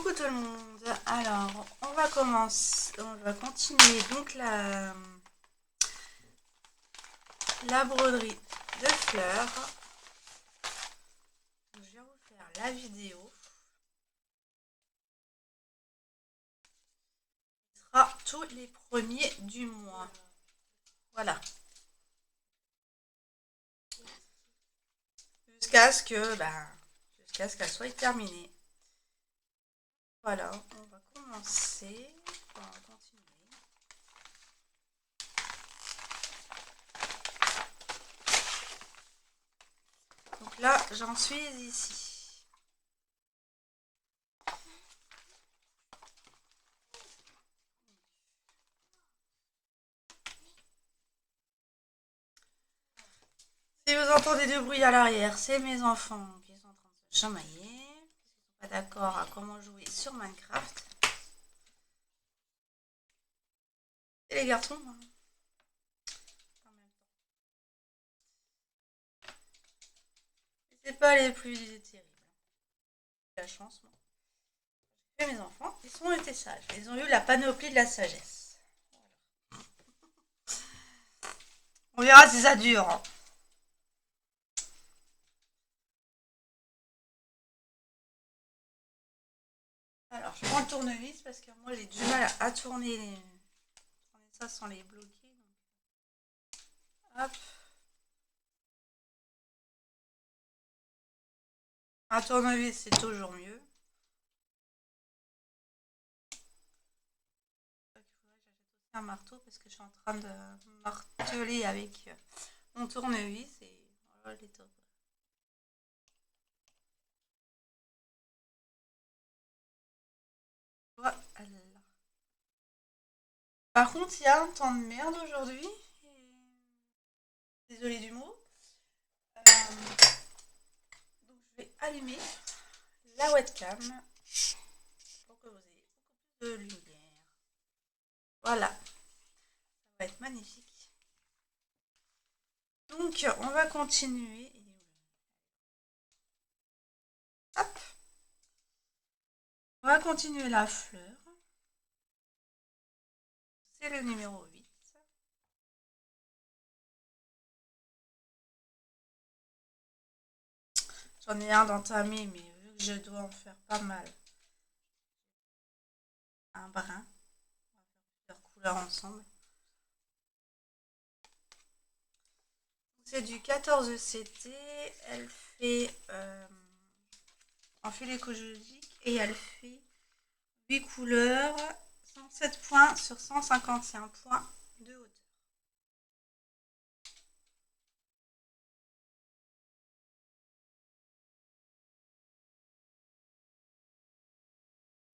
Coucou tout le monde. Alors, on va continuer donc la broderie de fleurs. Je vais vous faire la vidéo. Ce sera tous les premiers du mois. Voilà. Jusqu'à ce qu'elle soit terminée. Voilà, on va commencer. On va continuer. Donc là, j'en suis ici. Si vous entendez du bruit à l'arrière, c'est mes enfants qui sont en train de se chamailler. Ils ne sont pas d'accord à comment jouer sur Minecraft. Et les garçons, en même temps. C'est pas les plus terribles. La chance, moi. Et mes enfants, ils ont été sages. Ils ont eu la panoplie de la sagesse. Voilà. On verra si ça dure. Hein. Alors, je prends le tournevis parce que moi, j'ai du mal à tourner ça sans les bloquer. Donc. Hop. Un tournevis, c'est toujours mieux. Il faudrait que j'achète aussi un marteau parce que je suis en train de marteler avec mon tournevis et voilà les top. Voilà. Par contre, il y a un temps de merde aujourd'hui. Désolée du mot. Donc je vais allumer la webcam pour que vous ayez beaucoup plus de lumière. Voilà. Ça va être magnifique. Donc on va continuer. Hop. On va continuer la fleur. C'est le numéro 8. J'en ai un d'entamé, mais vu que je dois en faire pas mal, un brun. On va faire plusieurs couleurs ensemble. C'est du 14 CT. Elle fait en fil écologique et elle fait 8 couleurs, 107 points sur 151 points de hauteur.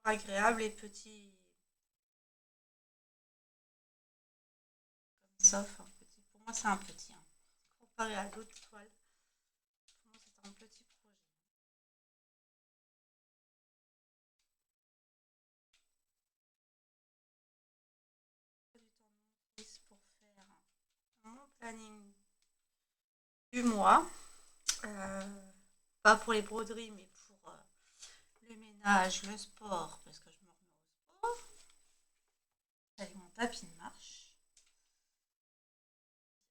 Agréable et petit. Comme ça, enfin petit. Pour moi, c'est un petit. Hein. Comparé à d'autres toiles, pour moi, c'est un petit projet. Du temps pour faire mon planning du mois. Pas pour les broderies, mais pour le ménage, le sport, parce que je me remets au sport. Avec mon tapis de marche.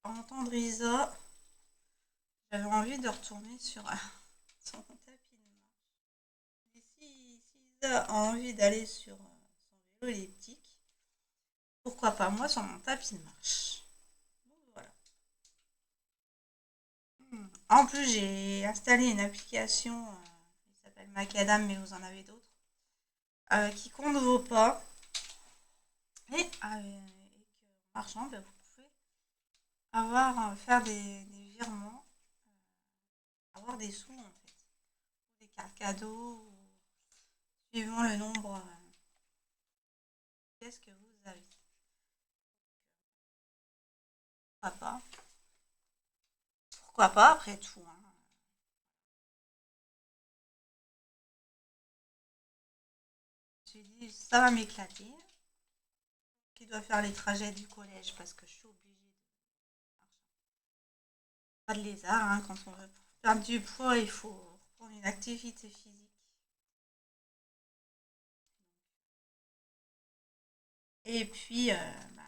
En entendre Isa, j'avais envie de retourner sur son tapis de marche. Et si Isa a envie d'aller sur son vélo elliptique, pourquoi pas moi sur mon tapis de marche. Donc, voilà. En plus, j'ai installé une application qui s'appelle Macadam, mais vous en avez d'autres, qui compte vos pas. Et avec marchand, ben, vous pouvez faire des virements, avoir des sous en fait, des cartes cadeaux, suivant le nombre de pièces que vous avez. Pourquoi pas? Pourquoi pas après tout hein. Je me suis dit, ça va m'éclater. Qui doit faire les trajets du collège parce que je suis obligée de marcher. Pas de lézard, hein, quand on veut perdre du poids, il faut prendre une activité physique. Et puis, bah,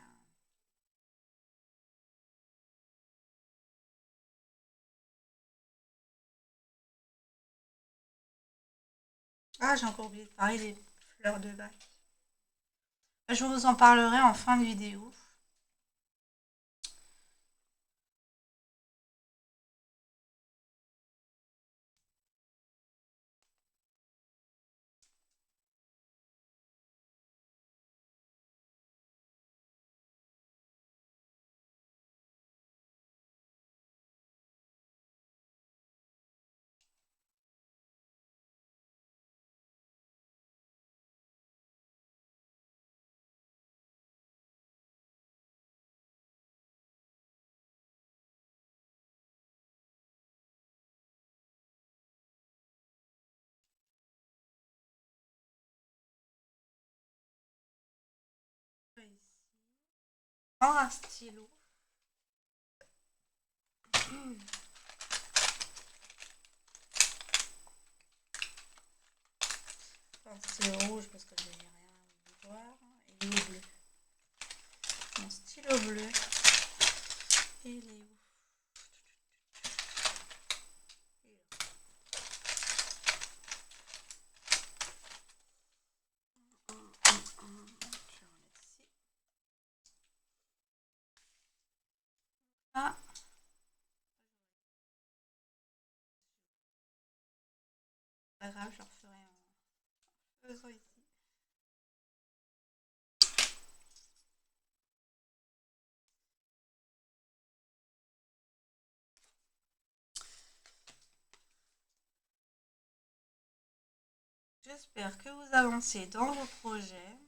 ah, j'ai encore oublié de parler des fleurs de bac. Je vous en parlerai en fin de vidéo. Ici, un stylo. Un stylo rouge parce que je n'ai rien à voir. Et il est bleu. Mon stylo bleu. Et il est où? Je vais remettre ici. Ah, pas grave, je le referai en faisant ici. J'espère que vous avancez dans vos projets.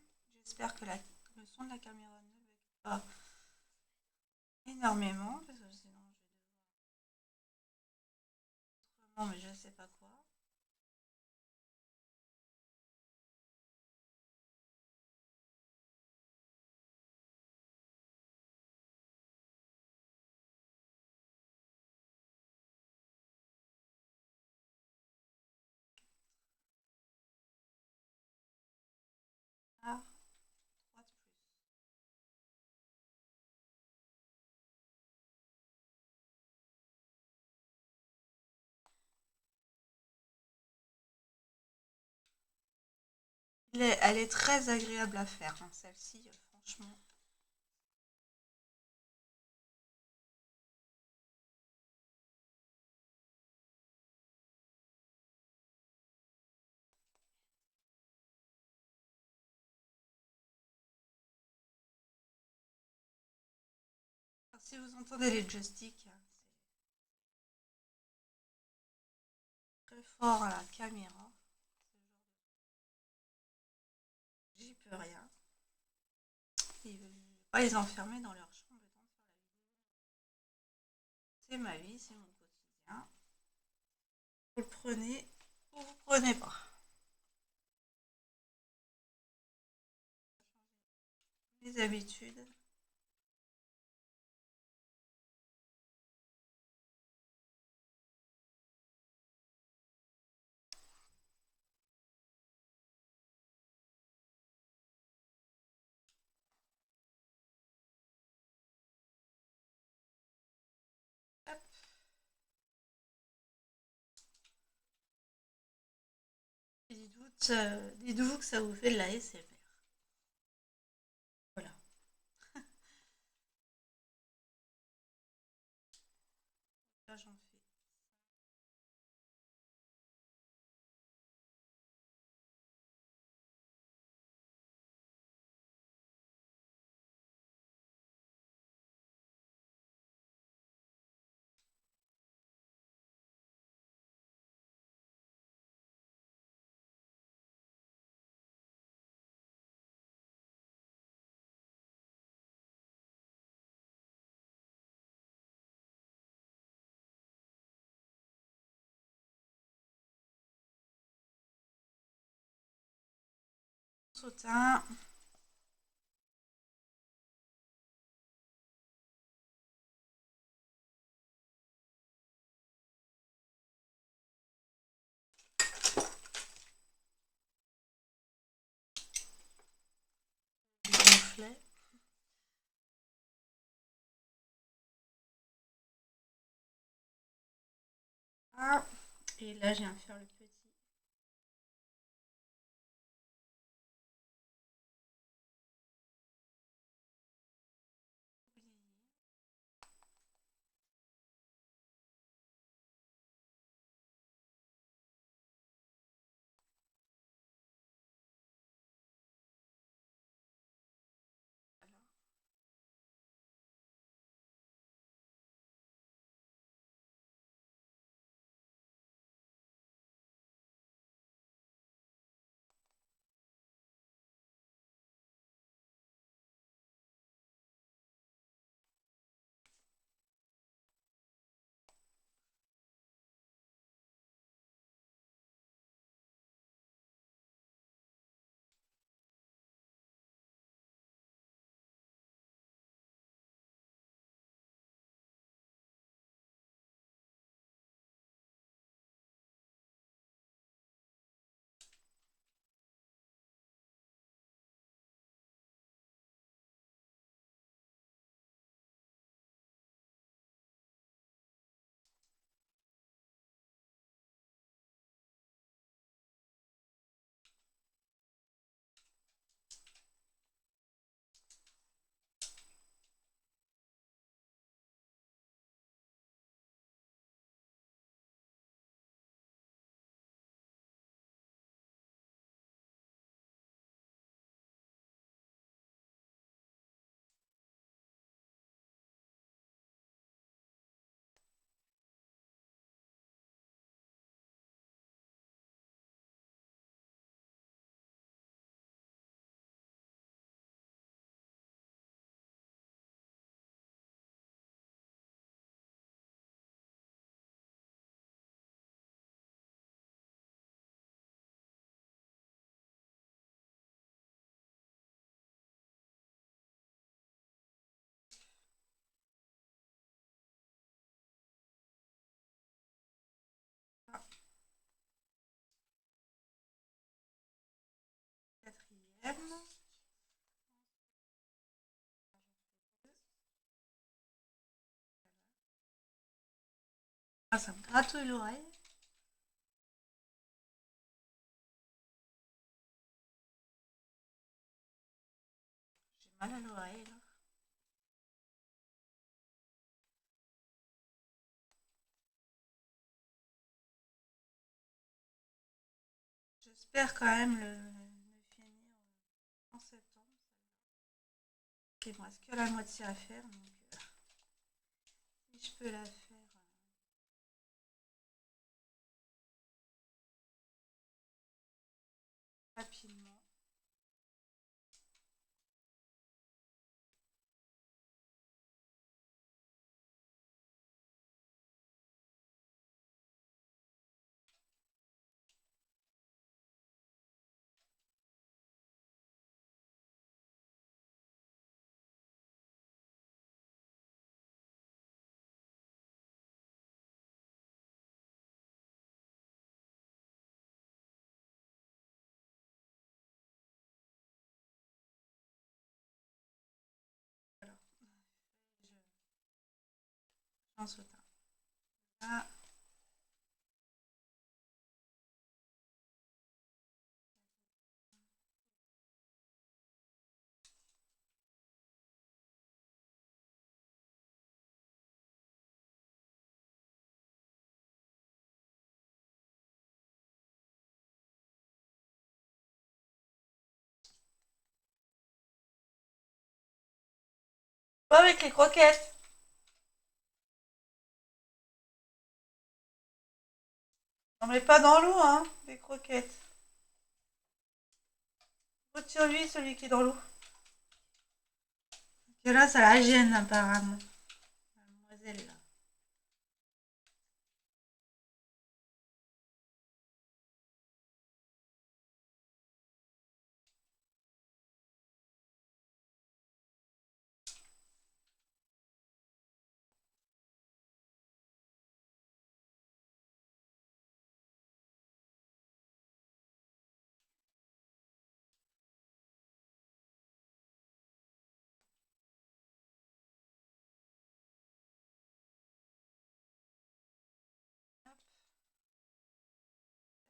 J'espère que le son de la caméra ne bug pas énormément parce que sinon je vais devoir autrement, mais je ne sais pas quoi. Ah, 3 de plus. Elle est très agréable à faire, hein, celle-ci, franchement. Si vous entendez les joysticks, hein, c'est très fort à la caméra. J'y peux rien. Ils veulent pas les enfermer dans leur chambre le temps de faire la vidéo. C'est ma vie, c'est mon quotidien. Vous le prenez ou vous prenez pas. Les habitudes. Hop. Et dites-vous que ça vous fait de la SMR. Voilà. Là, j'en fais. Sautin. reflet. Ah, et là, je viens de faire le petit. Quatrième. Ah, ça me gratouille l'oreille. J'ai mal à l'oreille là. J'espère quand même le finir en septembre. Ok, il me reste que la moitié à faire, donc si je peux la faire rapidement. Alors, j'en saute un. Là, pas avec les croquettes. Non mais pas dans l'eau, hein, les croquettes. Retire-lui celui qui est dans l'eau. Que là, ça la gêne apparemment. Mademoiselle là.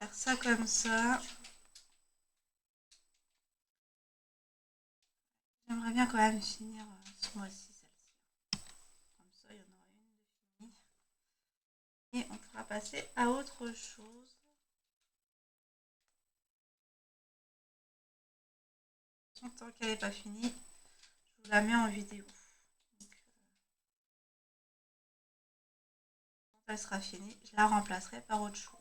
faire ça comme ça. J'aimerais bien quand même finir ce mois-ci celle-ci. Comme ça, il y en aura une de finie. Et on pourra passer à autre chose. Tant qu'elle n'est pas finie, je vous la mets en vidéo. Donc, quand elle sera finie, je la remplacerai par autre chose.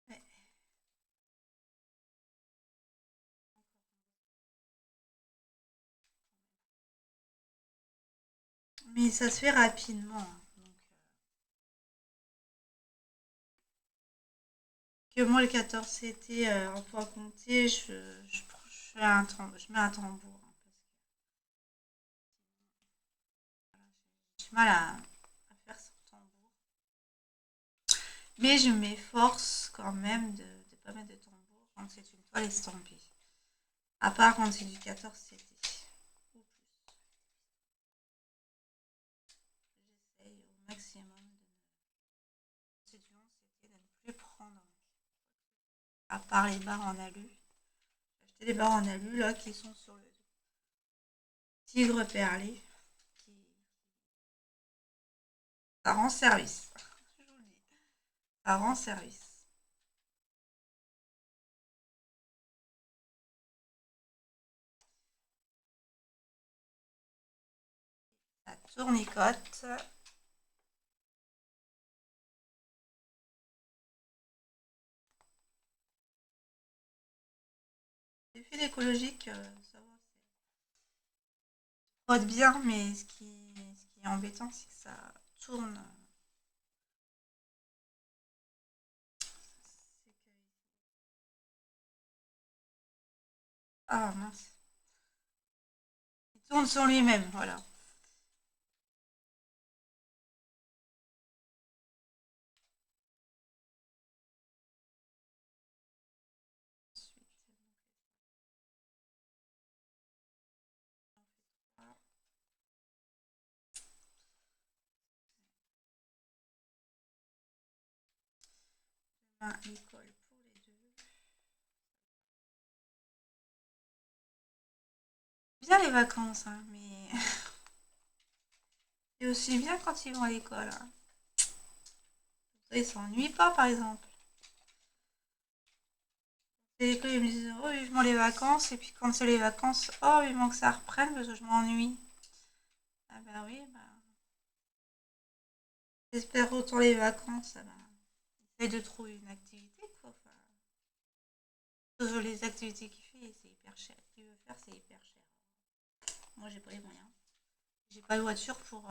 Ouais. Mais ça se fait rapidement, hein. Donc, que moi, le 14 c'était en point compté, je mets un tambour, hein, parce que j'ai du mal à faire sans tambour. Mais je m'efforce quand même de ne pas mettre de tambour quand c'est une toile estampée. À part quand c'est du 14 c'était. Ou plus. J'essaye au maximum c'est du 11 c'était de ne plus prendre. À part les barres en alu. J'ai acheté des barres en alu là qui sont sur le tigre perlé. Qui... Ça rend service. Je vous le dis. Ça rend service. Ça tournicote. Les fils écologiques, ça va. Ça frotte bien, mais ce qui est embêtant, c'est que ça tourne. C'est que... Ah mince. Il tourne sur lui-même, voilà. Ensuite, demain, école pour les deux. Bien les vacances, hein, mais c'est aussi bien quand ils vont à l'école, hein. Ils s'ennuient pas, par exemple. Et l'école, ils me disent, oh, vivement les vacances, et puis quand c'est les vacances, oh, vivement que ça reprenne parce que je m'ennuie. Ah bah oui, bah. J'espère autant les vacances, ah bah. Essaye de trouver une activité, quoi. Enfin, les activités qu'il fait, c'est hyper cher. Qu'il veut faire, c'est hyper cher. Moi, j'ai pas les moyens. J'ai pas de voiture pour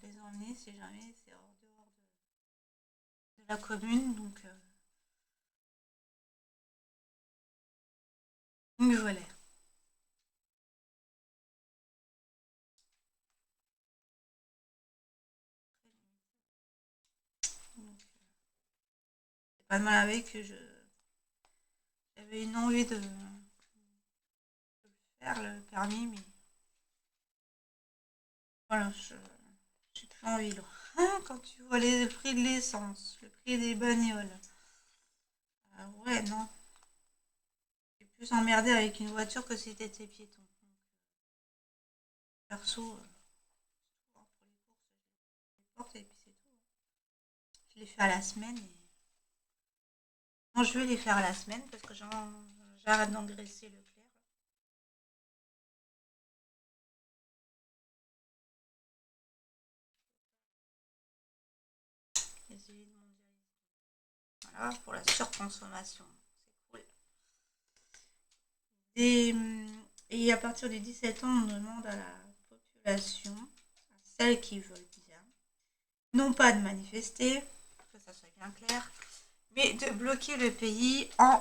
les emmener si jamais c'est hors dehors de la commune, donc voilà. Donc, c'est pas de mal avec que j'avais une envie de faire le permis, mais voilà, j'ai plus envie là. Ah, quand tu vois le prix de l'essence, le prix des bagnoles, ah ouais, non. J'ai plus emmerdé avec une voiture que si t'étais piéton. Donc, perso, pour les courses, je les porte et puis c'est tout. Je les fais à la semaine. Non, je vais les faire à la semaine parce que j'arrête d'engraisser le clair. Essayer de mondialiser. Voilà, pour la surconsommation. C'est cool. Et, et à partir du 17 ans, on demande à la population, à celles qui veulent bien, non pas de manifester, que ça soit bien clair, mais de bloquer le pays en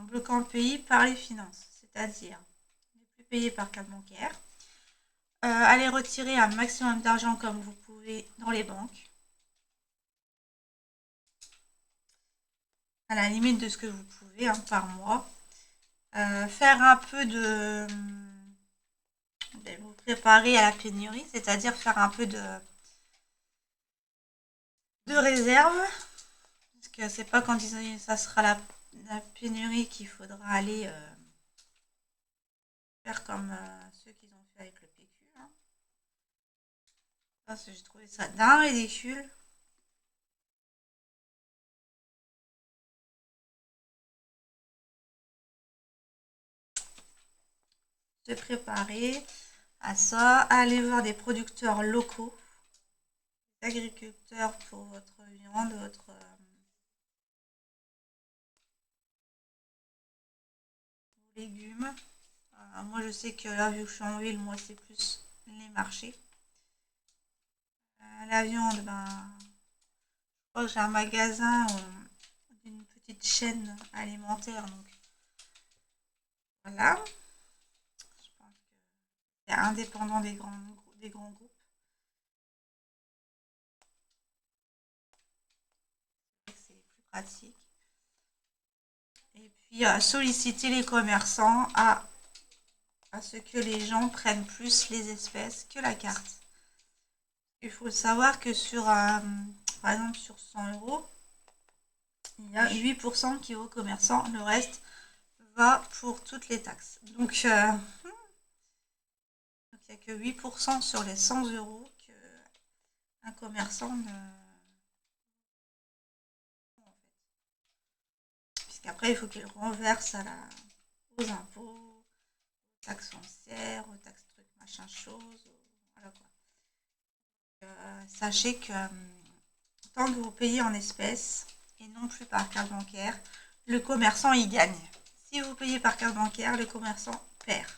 bloquant le pays par les finances, c'est-à-dire ne plus payer par carte bancaire, aller retirer un maximum d'argent comme vous pouvez dans les banques, à la limite de ce que vous pouvez par mois, faire un peu vous préparer à la pénurie, c'est-à-dire faire un peu de réserve, parce que c'est pas quand ça sera la pénurie qu'il faudra aller faire comme ceux qu'ils ont fait avec le PQ. Hein. Parce que j'ai trouvé ça d'un ridicule. Se préparer à ça, aller voir des producteurs locaux, des agriculteurs pour votre viande, votre légumes. Moi, je sais que là, vu que je suis en ville, moi, c'est plus les marchés. La viande, je crois que j'ai un magasin d'une petite chaîne alimentaire, donc voilà. Je pense que c'est indépendant des grands groupes. C'est plus pratique. Et puis, solliciter les commerçants à ce que les gens prennent plus les espèces que la carte. Il faut savoir que par exemple, sur 100 euros, il y a 8% qui va aux commerçants, le reste va pour toutes les taxes. Donc, il n'y a que 8% sur les 100 euros qu'un commerçant ne... Puisqu'après, il faut qu'il renverse aux impôts, aux taxes foncières, aux taxes trucs, machin, chose. Voilà quoi. Sachez que tant que vous payez en espèces et non plus par carte bancaire, le commerçant y gagne. Si vous payez par carte bancaire, le commerçant perd.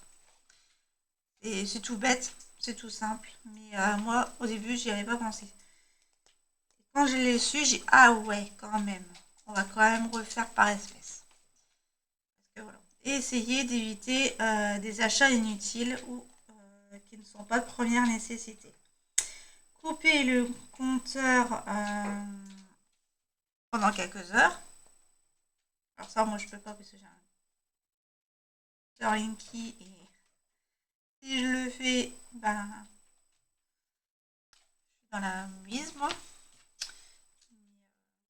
Et c'est tout bête, c'est tout simple. Mais moi, au début, j'y avais pas pensé. Et quand je l'ai su, j'ai dit ah ouais, quand même. On va quand même refaire par espèce. Voilà. Et essayer d'éviter des achats inutiles ou qui ne sont pas de première nécessité. Couper le compteur pendant quelques heures. Alors ça, moi, je peux pas parce que j'ai un Sterlinky et si je le fais, je suis dans la mise, moi.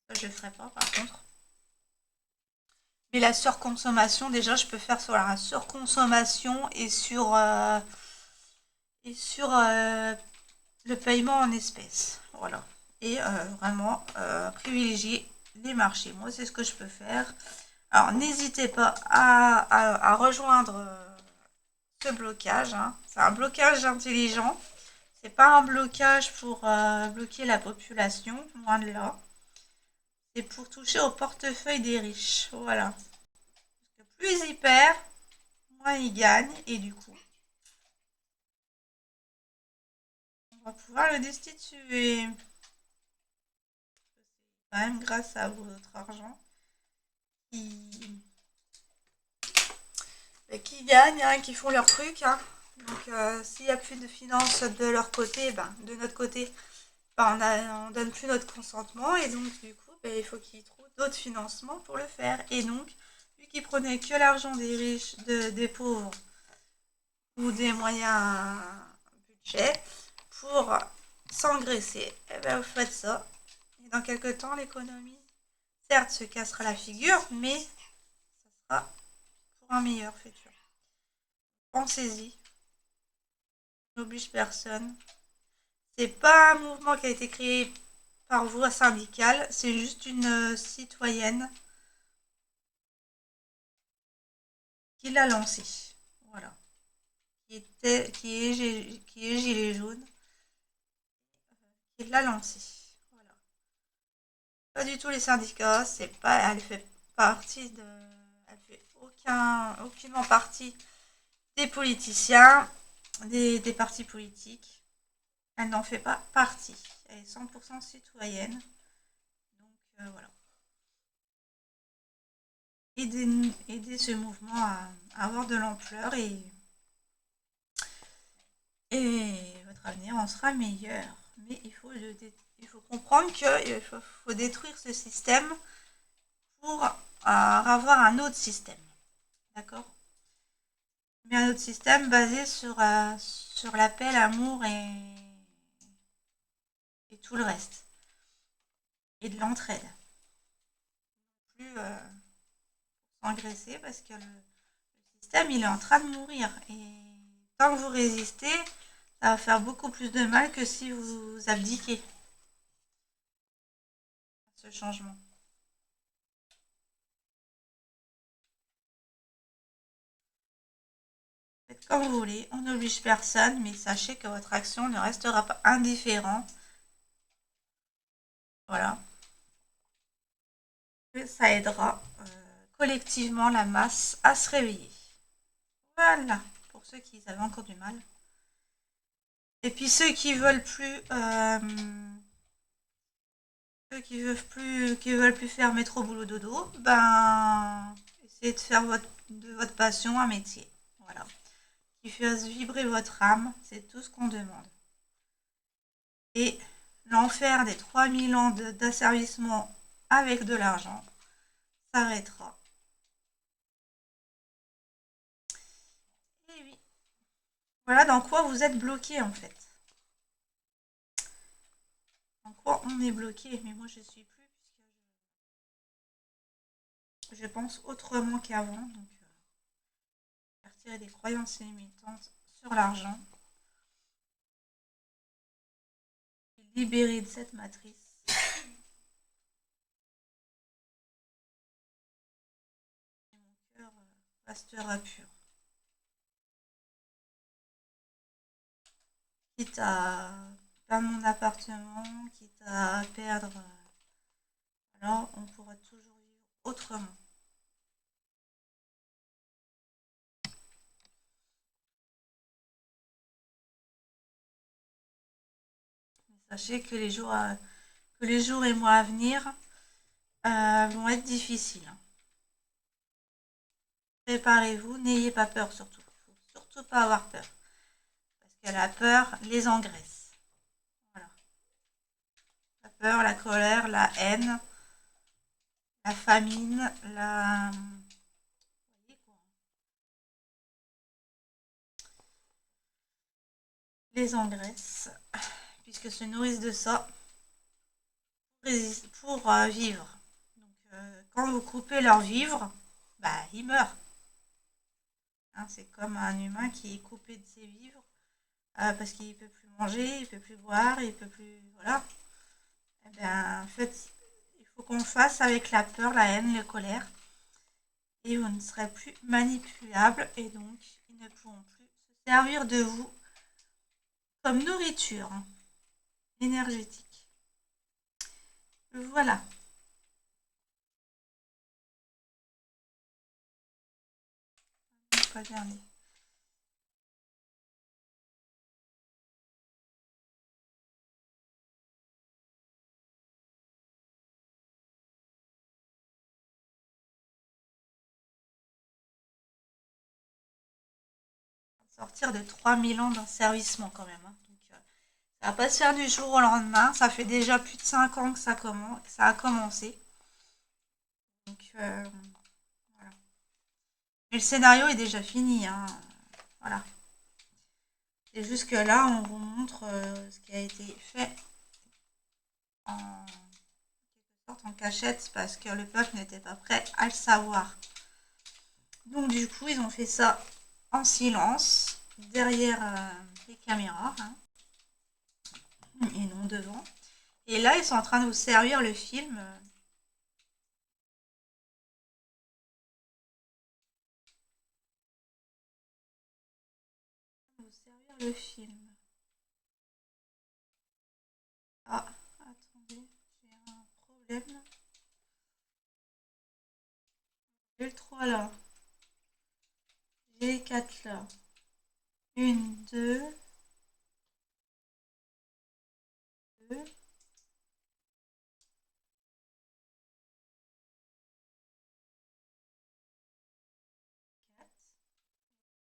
Ça, je le ferai pas, par contre. Mais la surconsommation, déjà, je peux faire sur la surconsommation et sur le paiement en espèces. Voilà. Et vraiment privilégier les marchés. Moi, c'est ce que je peux faire. Alors, n'hésitez pas à rejoindre ce blocage. Hein. C'est un blocage intelligent. C'est pas un blocage pour bloquer la population, loin de là. C'est pour toucher au portefeuille des riches. Voilà. Parce que plus ils perdent, moins ils gagnent. Et du coup, on va pouvoir le destituer. Quand même grâce à votre argent qui gagnent, hein, qui font leur truc. Hein. Donc s'il n'y a plus de finances de leur côté, de notre côté, on donne plus notre consentement et donc du coup il faut qu'ils trouvent d'autres financements pour le faire. Et donc, vu qu'ils prenaient que l'argent des riches, des pauvres ou des moyens budget pour s'engraisser, vous faites ça. Et dans quelques temps, l'économie, certes, se cassera la figure, mais ça sera pour un meilleur futur. Pensez-y, n'oblige personne. C'est pas un mouvement qui a été créé par voie syndicale, c'est juste une citoyenne qui l'a lancé. Voilà. Qui est gilet jaune, qui l'a lancé. Voilà. Pas du tout les syndicats, c'est pas, elle fait partie de, elle fait aucunement partie des politiciens, des partis politiques. Elle n'en fait pas partie. Elle est 100% citoyenne. Donc voilà. Aider ce mouvement à avoir de l'ampleur et votre avenir en sera meilleur. Mais il faut comprendre qu'il faut détruire ce système pour avoir un autre système. D'accord? Mais un autre système basé sur la paix, l'amour et tout le reste. Et de l'entraide. Plus s'engraisser parce que le système il est en train de mourir. Et tant que vous résistez, ça va faire beaucoup plus de mal que si vous abdiquez à ce changement. Faites comme vous voulez, on n'oblige personne, mais sachez que votre action ne restera pas indifférente. Voilà. Et ça aidera collectivement la masse à se réveiller. Voilà, pour ceux qui avaient encore du mal. Et puis ceux qui veulent plus, qui veulent plus faire métro boulot dodo, ben essayez de faire de votre passion un métier. Voilà. Qui fasse vibrer votre âme, c'est tout ce qu'on demande. Et l'enfer des 3000 ans d'asservissement avec de l'argent s'arrêtera. Et oui. Voilà dans quoi vous êtes bloqué en fait. En quoi on est bloqué, mais moi je suis plus puisque je pense autrement qu'avant. Donc faire tirer des croyances limitantes sur l'argent. Libérer de cette matrice. Et mon cœur restera pur. Quitte à perdre mon appartement, quitte à perdre. Alors on pourra toujours vivre autrement. Sachez que les jours et mois à venir vont être difficiles. Préparez-vous, n'ayez pas peur surtout. Il ne faut surtout pas avoir peur. Parce que la peur les engraisse. Voilà. La peur, la colère, la haine, la famine, les engraissent, puisque se nourrissent de ça pour vivre. Donc, quand vous coupez leur vivre, bah, ils meurent. Hein, c'est comme un humain qui est coupé de ses vivres parce qu'il ne peut plus manger, il ne peut plus boire, il ne peut plus. Voilà. Eh bien, en fait, il faut qu'on le fasse avec la peur, la haine, la colère. Et vous ne serez plus manipulable et donc ils ne pourront plus se servir de vous comme nourriture énergétique. Voilà. Pas le dernier. Sortir de 3000 ans d'asservissement quand même. Hein. Donc, ça va pas se faire du jour au lendemain. Ça fait déjà plus de 5 ans que ça a commencé. Donc voilà. Mais le scénario est déjà fini. Hein. Voilà. C'est juste que là, on vous montre ce qui a été fait en en cachette parce que le peuple n'était pas prêt à le savoir. Donc du coup, ils ont fait ça en silence, derrière les caméras, hein, et non devant. Et là, ils sont en train de vous servir le film. Vous servir le film. Ah, attendez, j'ai un problème. J'ai le 3 là. J'ai les 4 là. 1, 2.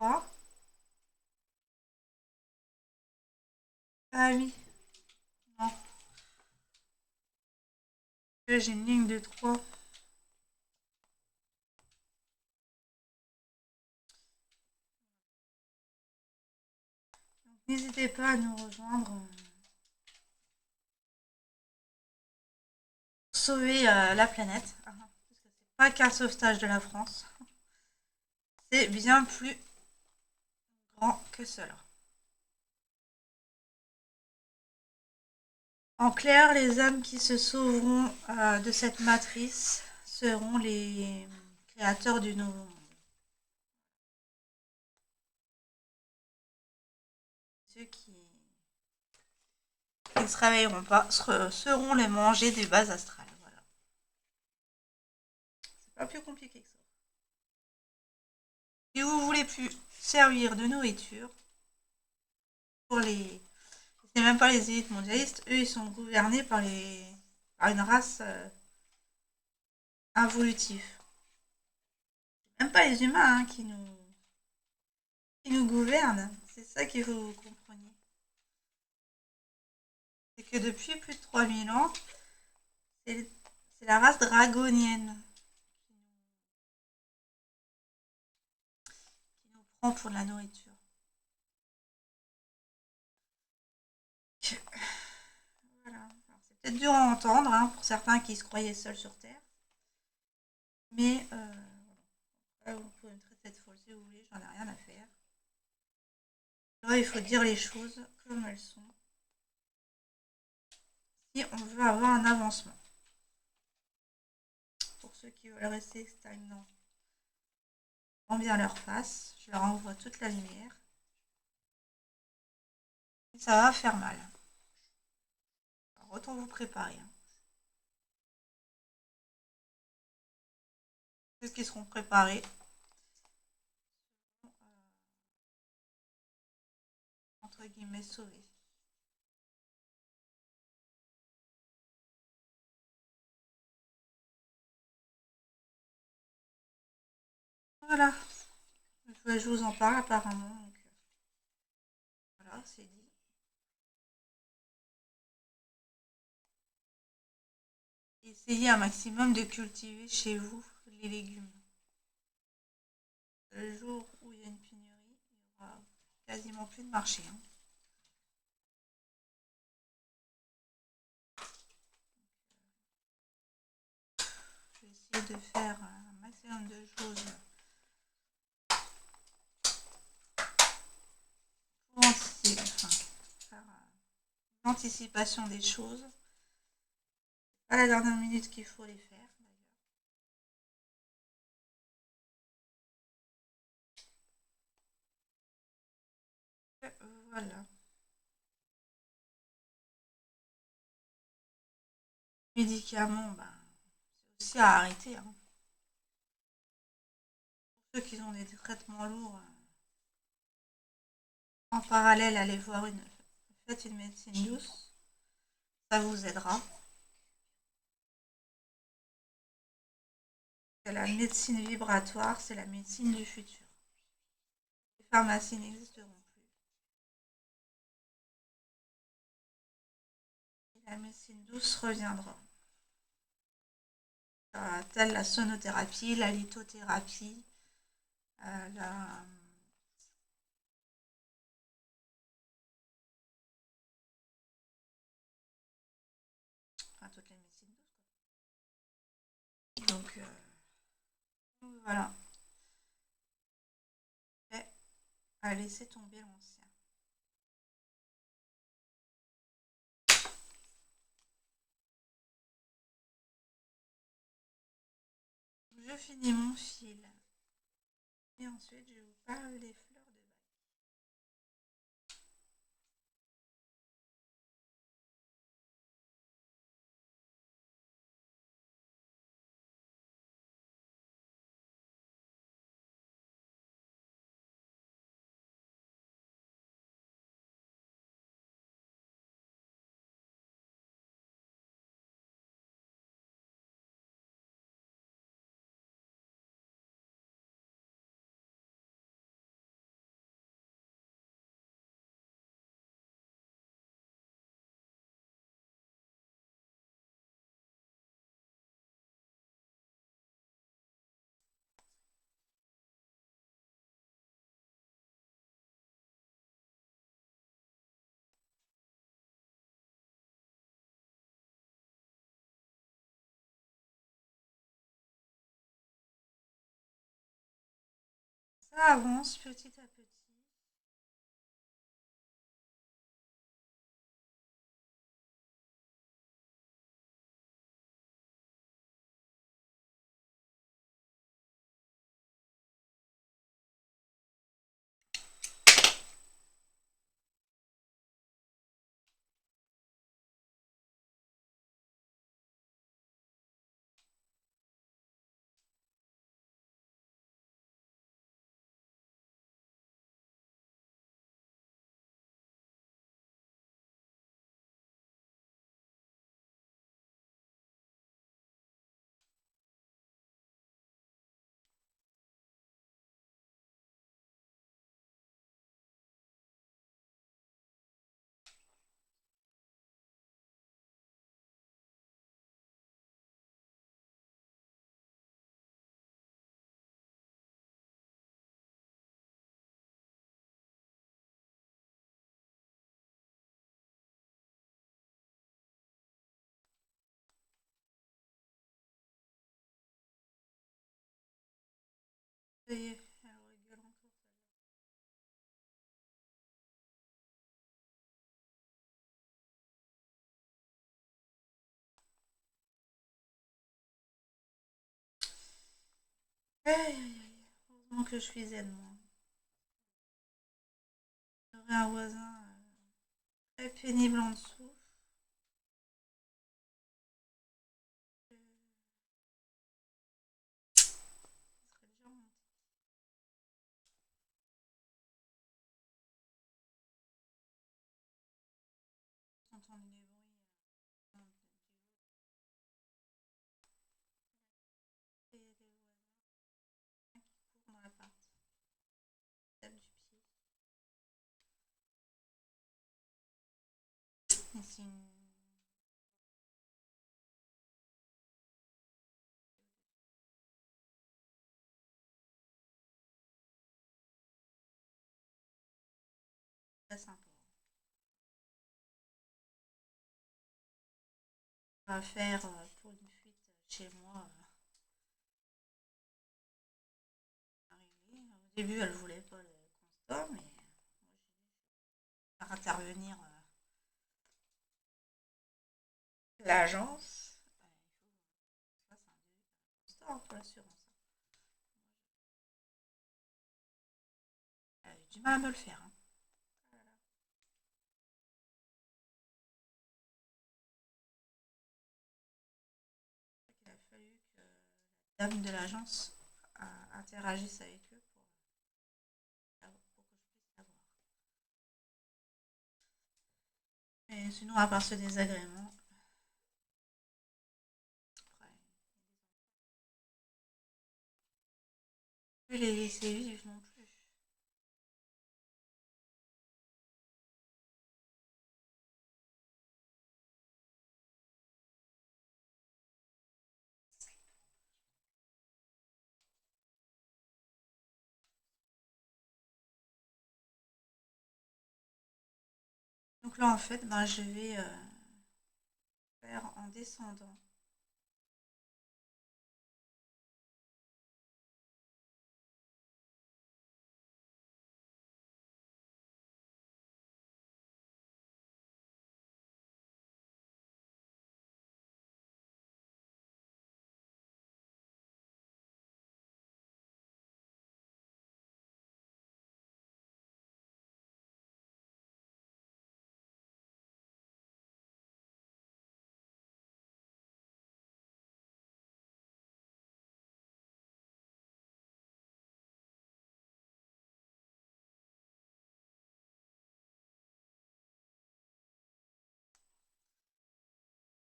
3. Ah oui, non. Là, j'ai une ligne de 3. N'hésitez pas à nous rejoindre pour sauver la planète. Parce que c'est pas qu'un sauvetage de la France. C'est bien plus grand que cela. En clair, les âmes qui se sauveront de cette matrice seront les créateurs du nouveau monde. Ceux qui ne se réveilleront pas seront les mangés des bases astrales. Voilà. C'est pas plus compliqué que ça. Si vous voulez plus servir de nourriture pour les... C'est même pas les élites mondialistes, eux ils sont gouvernés par une race involutive. Même pas les humains hein, qui nous gouvernent. C'est ça qu'il faut que vous compreniez. C'est que depuis plus de 3000 ans, c'est la race dragonienne qui nous prend pour de la nourriture. Voilà. C'est peut-être dur à entendre hein, pour certains qui se croyaient seuls sur Terre. Mais vous pouvez me traiter de folle si vous voulez, j'en ai rien à faire. Là, il faut dire les choses comme elles sont. Si on veut avoir un avancement. Pour ceux qui veulent rester stagnants, on bien leur face. Je leur envoie toute la lumière. Et ça va faire mal. Alors, autant vous préparer. Hein. Ceux qui seront préparés entre guillemets sauvés. Voilà. Je vous en parle apparemment. Donc, voilà, c'est dit. Essayez un maximum de cultiver chez vous les légumes. Le jour où il y a une pénurie, il n'y aura quasiment plus de marché. Hein. Je vais essayer de faire un maximum de choses pour faire l'anticipation des choses. Pas la dernière minute qu'il faut les faire. Voilà. Médicaments, ben, c'est aussi à arrêter. Hein. Pour ceux qui ont des traitements lourds, en parallèle, allez voir faites une médecine douce. Ça vous aidera. La médecine vibratoire, c'est la médecine du futur. Les pharmacies n'existeront plus. Et la médecine douce reviendra. Telle la sonothérapie, la lithothérapie, la... Enfin, toutes les médecines douces. Quoi. Donc, voilà. Et à laisser tomber l'ancien. Je finis mon fil. Et ensuite, je vous parle des fleurs de bac. Ça avance petit à petit. Ça y est, elle rigole encore. Aïe, aïe, aïe. Heureusement que je suis zen, moi. J'aurais un voisin très pénible en dessous. Ce serait dur. Entendre des bruits. Et des voisins qui courent dans l'appart. Tape du pied. Et c'est une... très sympa. On va faire pour une fuite chez moi. Arriver. Au début, elle voulait pas le constat, mais moi, j'ai dû faire intervenir l'agence. Ça, c'est un constat pour l'assurance. Elle a eu du mal à me le faire. Hein. Il a fallu que la dame de l'agence interagisse avec eux pour que je puisse savoir. Et sinon, à part ce désagrément, après, plus les laisser vivre non plus. Donc là, en fait, ben, je vais faire en descendant.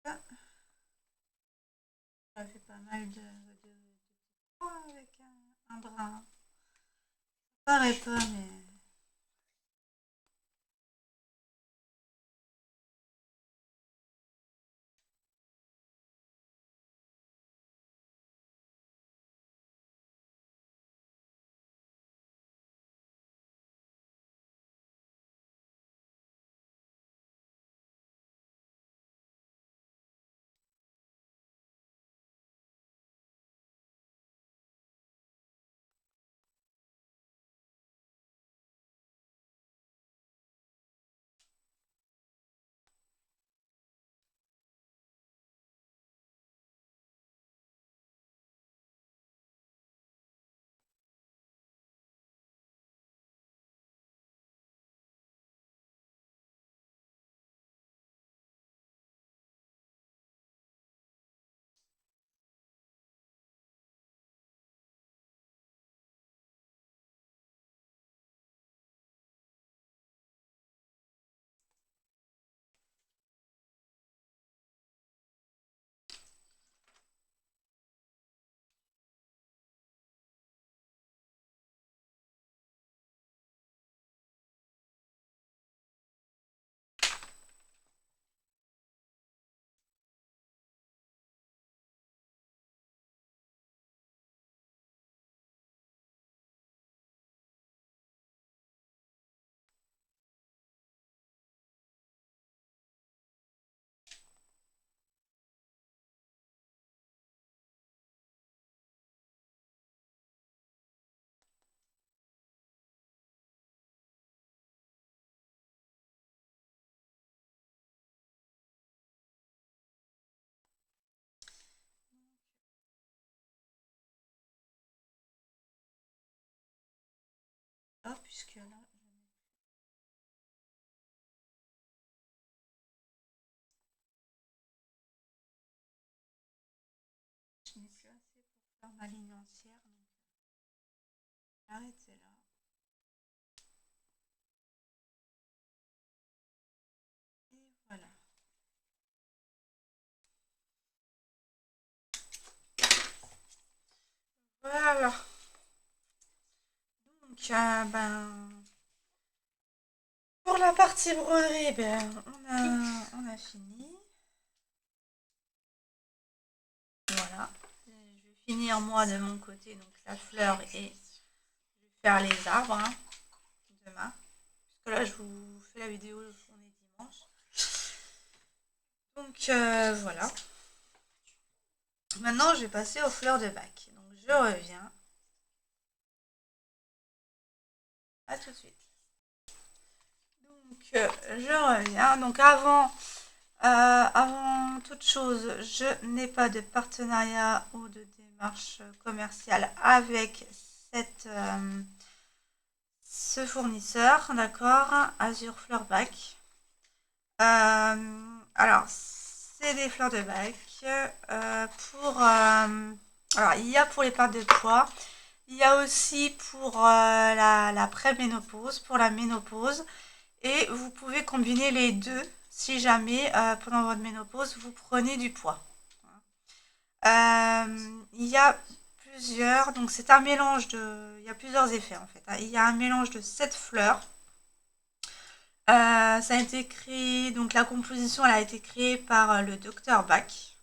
Là, ça fait pas mal de points avec un brin. Ça paraît pas, mais pas puisque là, je n'ai plus assez pour faire ma ligne entière. Donc, arrêtez là. Et voilà. Voilà. Donc, pour la partie broderie, on a fini. Voilà. Je vais finir moi de mon côté, donc la fleur, et je vais faire les arbres hein, demain. Parce que là, je vous fais la vidéo, on est dimanche. Donc voilà. Maintenant, je vais passer aux fleurs de bac. Donc je reviens. À tout de suite. Donc je reviens. Donc avant toute chose, je n'ai pas de partenariat ou de démarche commerciale avec ce fournisseur, d'accord, Azure Fleur Bac. Alors, c'est des fleurs de bac. Alors, il y a pour les pertes de poids. Il y a aussi pour la préménopause, pour la ménopause. Et vous pouvez combiner les deux si jamais pendant votre ménopause vous prenez du poids. Il y a plusieurs, donc c'est un mélange de. Il y a plusieurs effets en fait. Il y a un mélange de 7 fleurs. Ça a été créé, donc la composition elle a été créée par le docteur Bach.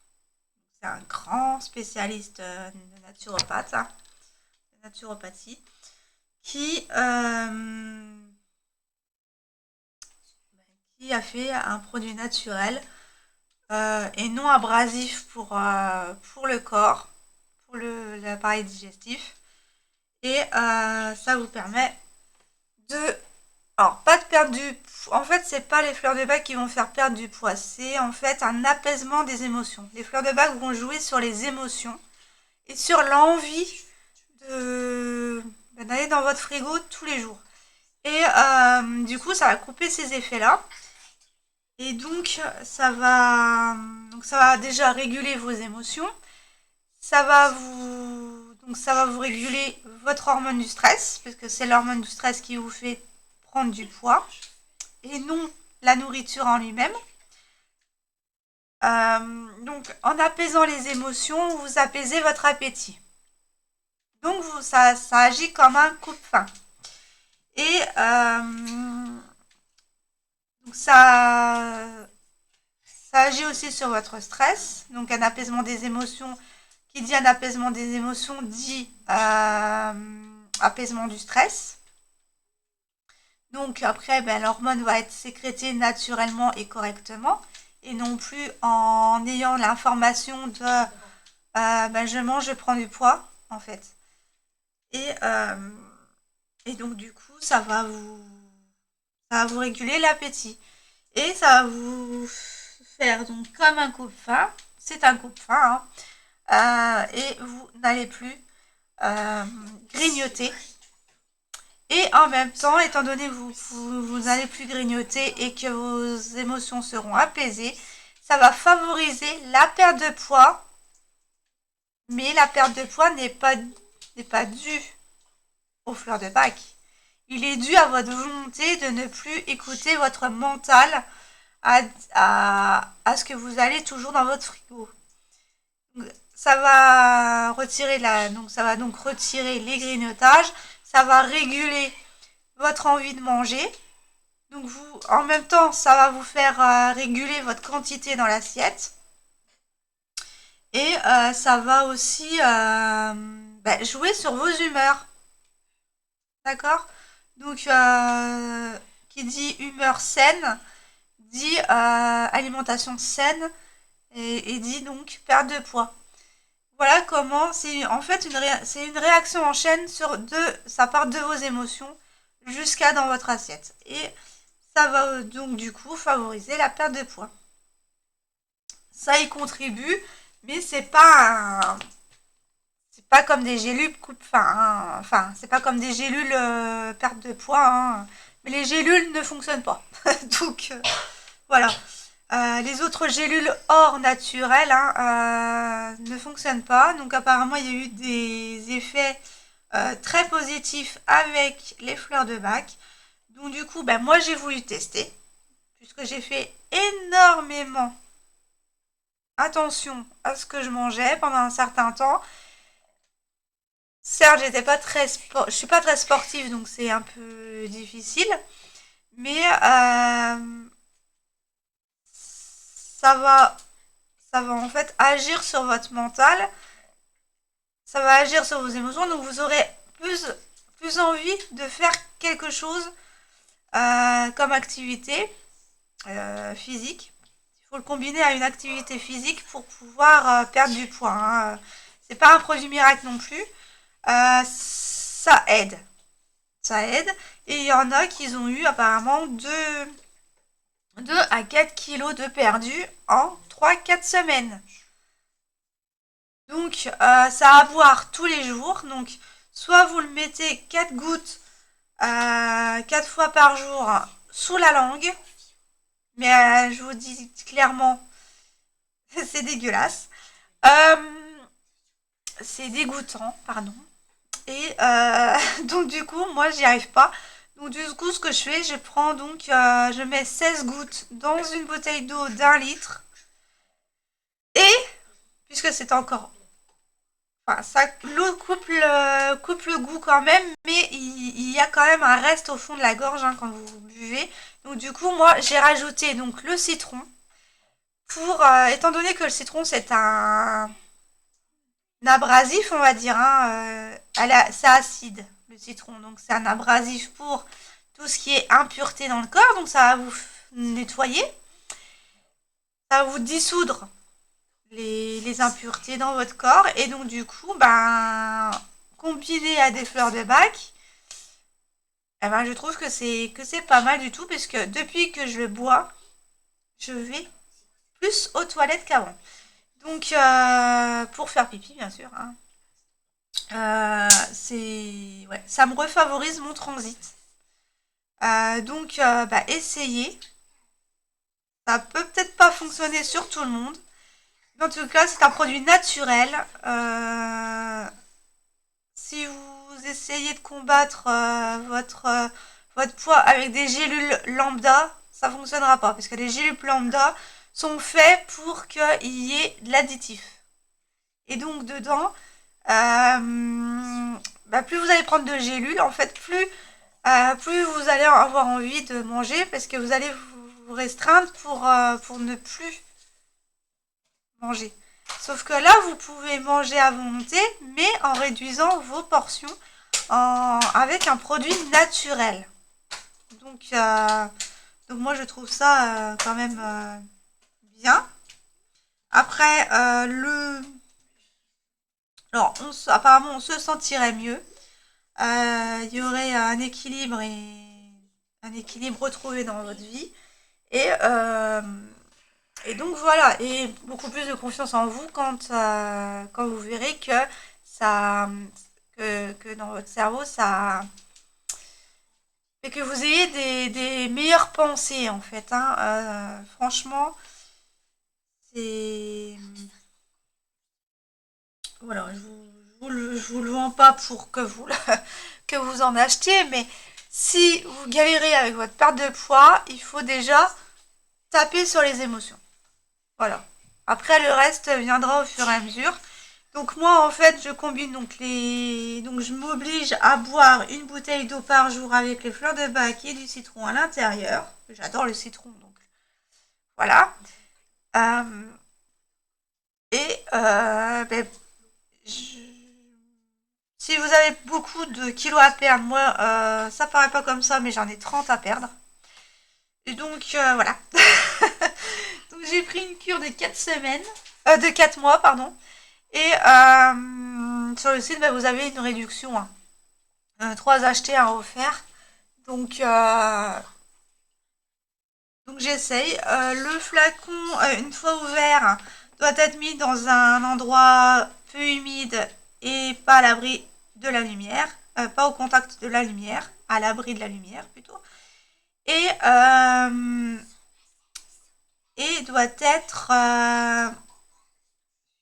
C'est un grand spécialiste de naturopathe, de naturopathie, qui a fait un produit naturel et non abrasif pour le corps, pour l'appareil digestif. Et ça vous permet de... Alors, pas de perdre du poids. En fait, c'est pas les fleurs de bac qui vont faire perdre du poids. C'est en fait un apaisement des émotions. Les fleurs de bac vont jouer sur les émotions et sur l'envie d'aller dans votre frigo tous les jours. Et du coup, ça va couper ces effets-là. Et donc ça va déjà réguler vos émotions. Ça va vous réguler votre hormone du stress, parce que c'est l'hormone du stress qui vous fait prendre du poids, et non la nourriture en lui-même. Donc en apaisant les émotions, vous apaisez votre appétit. Donc ça agit comme un coupe-faim. Et donc ça agit aussi sur votre stress. Donc un apaisement des émotions, qui dit un apaisement des émotions dit apaisement du stress. Donc après, l'hormone va être sécrétée naturellement et correctement, et non plus en ayant l'information de je mange, je prends du poids, en fait. Et donc du coup, ça va vous réguler l'appétit. Et ça va vous faire donc comme un coupe-faim. C'est un coupe-faim. Et vous n'allez plus grignoter. Et en même temps, étant donné que vous n'allez plus grignoter et que vos émotions seront apaisées, ça va favoriser la perte de poids. Mais la perte de poids n'est pas due aux fleurs de bac. Il est dû à votre volonté de ne plus écouter votre mental à ce que vous allez toujours dans votre frigo. Ça va retirer retirer les grignotages, ça va réguler votre envie de manger. Donc en même temps, ça va vous faire réguler votre quantité dans l'assiette. Et ça va aussi jouer sur vos humeurs. D'accord? Donc, qui dit humeur saine, dit alimentation saine, et dit donc perte de poids. Voilà comment c'est en fait c'est une réaction en chaîne ça part de vos émotions jusqu'à dans votre assiette. Et ça va donc du coup favoriser la perte de poids. Ça y contribue, mais c'est pas c'est pas comme des gélules coupe-faim, hein. Enfin, c'est pas comme des gélules perte de poids, hein. Mais les gélules ne fonctionnent pas. Donc, voilà. Les autres gélules hors naturelles, hein, ne fonctionnent pas. Donc, apparemment, il y a eu des effets très positifs avec les fleurs de bac. Donc, du coup, ben, moi, j'ai voulu tester. Puisque j'ai fait énormément attention à ce que je mangeais pendant un certain temps. Certes, je suis pas très sportive, donc c'est un peu difficile, mais ça va, ça va en fait agir sur votre mental, ça va agir sur vos émotions, donc vous aurez plus envie de faire quelque chose comme activité physique. Il faut le combiner à une activité physique pour pouvoir perdre du poids, hein. C'est pas un produit miracle non plus. Ça aide. Ça aide. Et il y en a qui ont eu apparemment 2 à 4 kilos de perdu en 3-4 semaines. Donc, ça à boire tous les jours. Donc, soit vous le mettez 4 gouttes 4 fois par jour sous la langue. Mais je vous dis clairement, c'est dégueulasse. C'est dégoûtant, pardon. Et donc du coup, moi, j'y arrive pas. Donc du coup, ce que je fais, je prends donc, je mets 16 gouttes dans une bouteille d'eau d'1 litre. Et, puisque c'est encore... Enfin, l'eau coupe le goût quand même, mais il y a quand même un reste au fond de la gorge, hein, quand vous buvez. Donc du coup, moi, j'ai rajouté donc le citron. Pour, étant donné que le citron, c'est un abrasif, on va dire, hein, c'est acide, le citron. Donc c'est un abrasif pour tout ce qui est impureté dans le corps. Donc ça va vous nettoyer. Ça va vous dissoudre les impuretés dans votre corps. Et donc du coup, ben, combiné à des fleurs de bac, eh ben, je trouve que c'est pas mal du tout. Parce que depuis que je le bois, je vais plus aux toilettes qu'avant. Donc, pour faire pipi, bien sûr, hein. Ouais, ça me refavorise mon transit. Donc, bah, essayez. Ça peut peut-être pas fonctionner sur tout le monde. Mais en tout cas, c'est un produit naturel. Si vous essayez de combattre votre poids avec des gélules lambda, ça fonctionnera pas. Parce que les gélules lambda sont faits pour qu'il y ait de l'additif. Et donc, dedans, bah, plus vous allez prendre de gélules, en fait, plus vous allez avoir envie de manger parce que vous allez vous restreindre pour ne plus manger. Sauf que là, vous pouvez manger à volonté, mais en réduisant vos portions avec un produit naturel. Donc, moi, je trouve ça quand même bien. Après, alors, apparemment, on se sentirait mieux. Il y aurait un équilibre retrouvé dans votre vie. Et donc voilà, et beaucoup plus de confiance en vous quand vous verrez que ça que dans votre cerveau ça fait que vous ayez des meilleures pensées en fait, hein. Franchement, c'est voilà, je vous le vends pas pour que que vous en achetiez, mais si vous galérez avec votre perte de poids, il faut déjà taper sur les émotions. Voilà. Après, le reste viendra au fur et à mesure. Donc moi, en fait, je combine donc je m'oblige à boire une bouteille d'eau par jour avec les fleurs de bac et du citron à l'intérieur. J'adore le citron, donc voilà. Euh, ben, si vous avez beaucoup de kilos à perdre, moi, ça paraît pas comme ça, mais j'en ai 30 à perdre. Et donc, voilà. Donc, j'ai pris une cure de 4 semaines, de 4 mois, pardon. Et sur le site, bah, vous avez une réduction, hein. 3 achetés, 1 offert. Donc, j'essaye. Le flacon, une fois ouvert, doit être mis dans un endroit peu humide et pas à l'abri de la lumière, pas au contact de la lumière, à l'abri de la lumière plutôt. Et doit être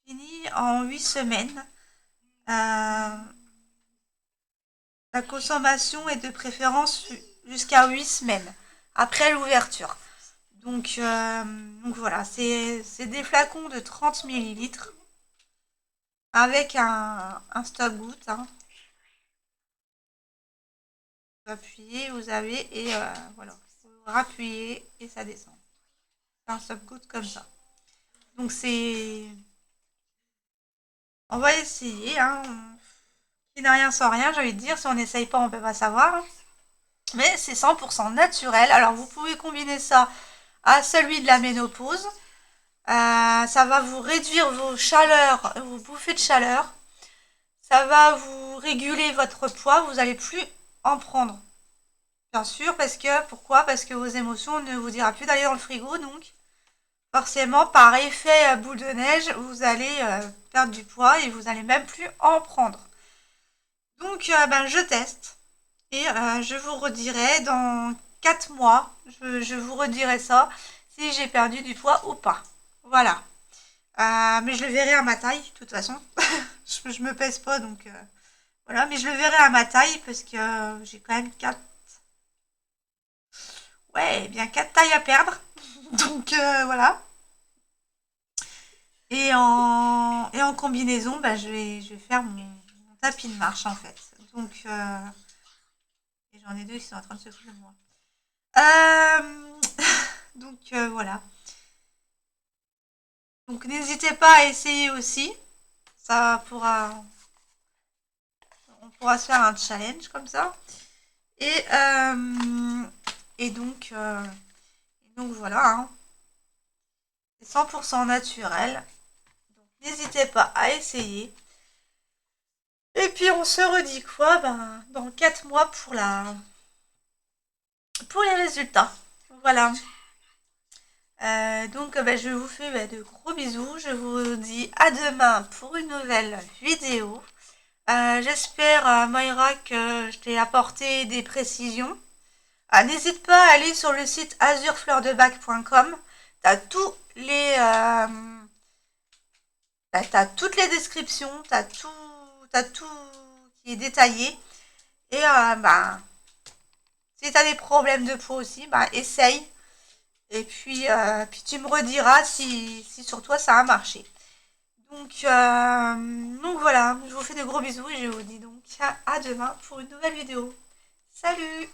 fini en 8 semaines. La consommation est de préférence jusqu'à 8 semaines après l'ouverture. Donc voilà, c'est des flacons de 30 millilitres avec un stop-goutte. Hein. Vous appuyez, vous avez, et voilà. Vous rappuyez et ça descend. C'est un stop-goutte comme ça. Donc c'est... On va essayer. Hein. Qui n'a rien sans rien, j'ai envie de dire. Si on n'essaye pas, on ne peut pas savoir. Mais c'est 100% naturel. Alors vous pouvez combiner ça à celui de la ménopause. Ça va vous réduire vos chaleurs, vos bouffées de chaleur. Ça va vous réguler votre poids. Vous n'allez plus en prendre. Bien sûr, pourquoi? Parce que vos émotions ne vous dira plus d'aller dans le frigo. Donc forcément, par effet boule de neige, vous allez perdre du poids et vous n'allez même plus en prendre. Donc je teste. Et je vous redirai dans 4 mois, je vous redirai ça, si j'ai perdu du poids ou pas. Voilà. Mais je le verrai à ma taille, de toute façon. je me pèse pas, donc voilà. Mais je le verrai à ma taille, parce que j'ai quand même 4... Ouais, bien 4 tailles à perdre. Donc voilà. Et en combinaison, je vais faire mon tapis de marche, en fait. Donc... et j'en ai deux qui sont en train de se foutre de moi. Donc voilà. Donc n'hésitez pas à essayer aussi. On pourra se faire un challenge comme ça. Et donc voilà. Hein. C'est 100% naturel. Donc n'hésitez pas à essayer. Et puis on se redit quoi? Dans 4 mois pour les résultats. Voilà. Donc je vous fais de gros bisous. Je vous dis à demain pour une nouvelle vidéo. J'espère, Moira, que je t'ai apporté des précisions. N'hésite pas à aller sur le site azurfleurdebac.com. T'as t'as toutes les descriptions, t'as tout qui est détaillé. Et si t'as des problèmes de peau aussi, essaye. Et puis tu me rediras si sur toi ça a marché. Donc voilà, je vous fais de gros bisous et je vous dis donc à demain pour une nouvelle vidéo. Salut!